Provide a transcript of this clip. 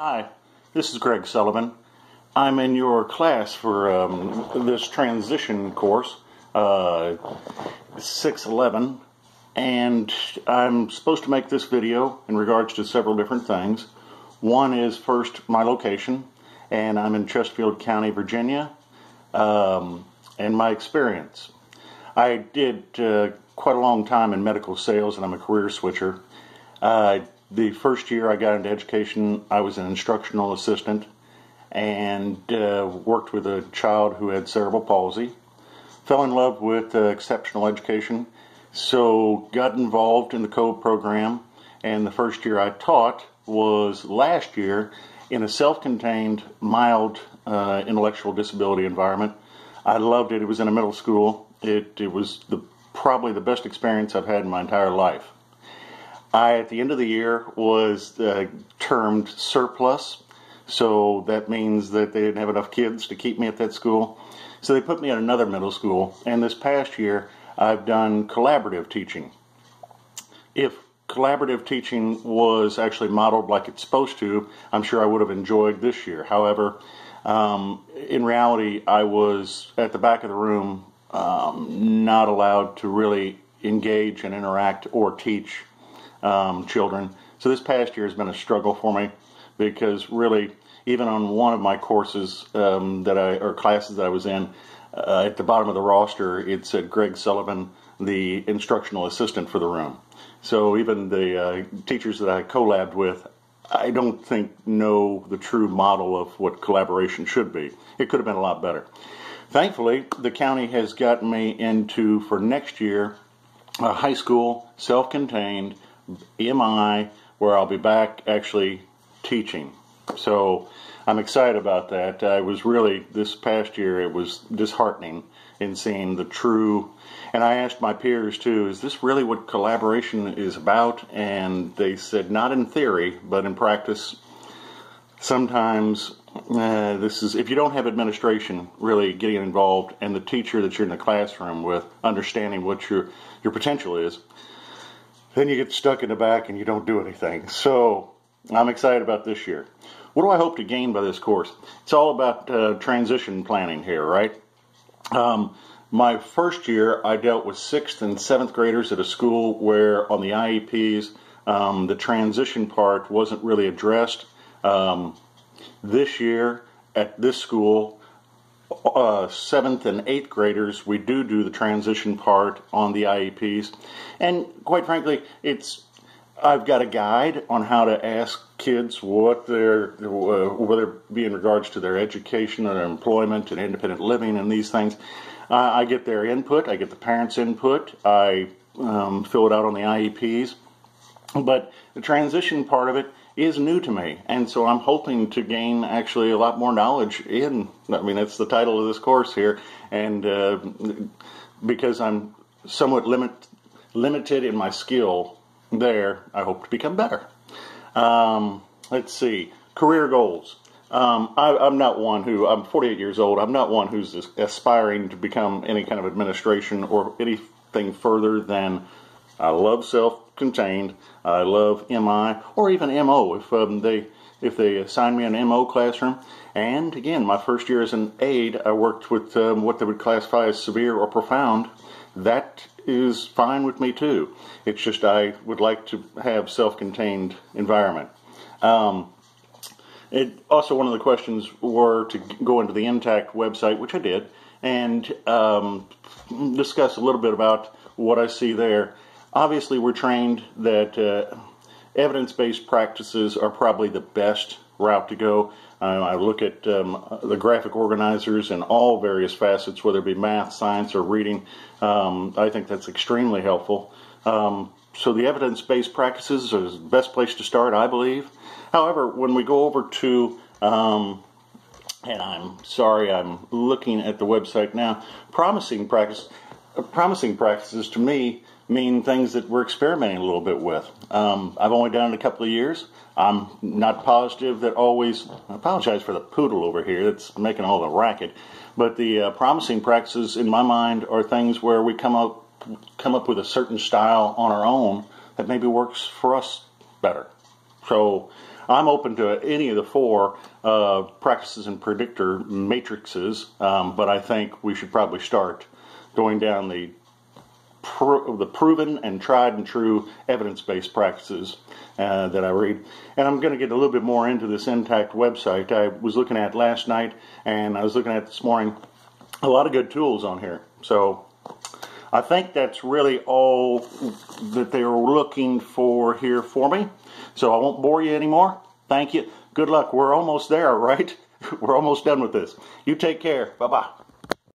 Hi, this is Greg Sullivan. I'm in your class for this transition course, 611, and I'm supposed to make this video in regards to several different things. One is first my location, and I'm in Chesterfield County, Virginia, and my experience. I did quite a long time in medical sales, and I'm a career switcher. The first year I got into education, I was an instructional assistant and worked with a child who had cerebral palsy. Fell in love with exceptional education, so got involved in the code program, and the first year I taught was last year in a self-contained, mild intellectual disability environment. I loved it. It was in a middle school. It was probably the best experience I've had in my entire life. At the end of the year, was termed surplus, so that means that they didn't have enough kids to keep me at that school. So they put me at another middle school, and this past year I've done collaborative teaching. If collaborative teaching was actually modeled like it's supposed to, I'm sure I would have enjoyed this year. However, in reality, I was at the back of the room, not allowed to really engage and interact or teach children. So this past year has been a struggle for me, because really, even on one of my courses or classes that I was in, at the bottom of the roster it said Greg Sullivan, the instructional assistant for the room. So even the teachers that I collabed with, I don't think know the true model of what collaboration should be. It could have been a lot better. Thankfully, the county has gotten me into, for next year, a high school, self-contained EMI, where I'll be back actually teaching. So I'm excited about that. I was really, this past year, it was disheartening in seeing the true, and I asked my peers too, is this really what collaboration is about? And they said, not in theory, but in practice. Sometimes this is, if you don't have administration really getting involved, and the teacher that you're in the classroom with understanding what your potential is, then you get stuck in the back and you don't do anything. So I'm excited about this year. What do I hope to gain by this course? It's all about transition planning here, right? My first year, I dealt with 6th and 7th graders at a school where on the IEPs, the transition part wasn't really addressed. This year at this school, 7th and 8th graders, we do the transition part on the IEPs, and quite frankly, I've got a guide on how to ask kids what whether it be in regards to their education or their employment and independent living and these things. I get their input, I get the parents' input, I fill it out on the IEPs, but the transition part of it is new to me, and so I'm hoping to gain actually a lot more knowledge that's the title of this course here, and because I'm somewhat limited in my skill there, I hope to become better. Let's see, career goals. I'm not one who, I'm 48 years old, I'm not one who's aspiring to become any kind of administration or anything further than I love self-contained, I love MI, or even MO if they assign me an MO classroom. And again, my first year as an aide, I worked with what they would classify as severe or profound. That is fine with me too. It's just I would like to have self-contained environment. Also, one of the questions were to go into the Intact website, which I did, and discuss a little bit about what I see there. Obviously, we're trained that evidence-based practices are probably the best route to go. I look at the graphic organizers in all various facets, whether it be math, science, or reading. I think that's extremely helpful. So the evidence-based practices is the best place to start, I believe. However, when we go over to, and I'm sorry, I'm looking at the website now, promising practices to me mean things that we're experimenting a little bit with. I've only done it a couple of years. I'm not positive that always, I apologize for the poodle over here that's making all the racket, but the promising practices in my mind are things where we come up with a certain style on our own that maybe works for us better. So I'm open to any of the four practices and predictor matrices, but I think we should probably start going down the proven and tried and true evidence-based practices that I read. And I'm going to get a little bit more into this Intact website. I was looking at last night and I was looking at this morning. A lot of good tools on here. So I think that's really all that they were looking for here for me. So I won't bore you anymore. Thank you. Good luck. We're almost there, right? We're almost done with this. You take care. Bye-bye.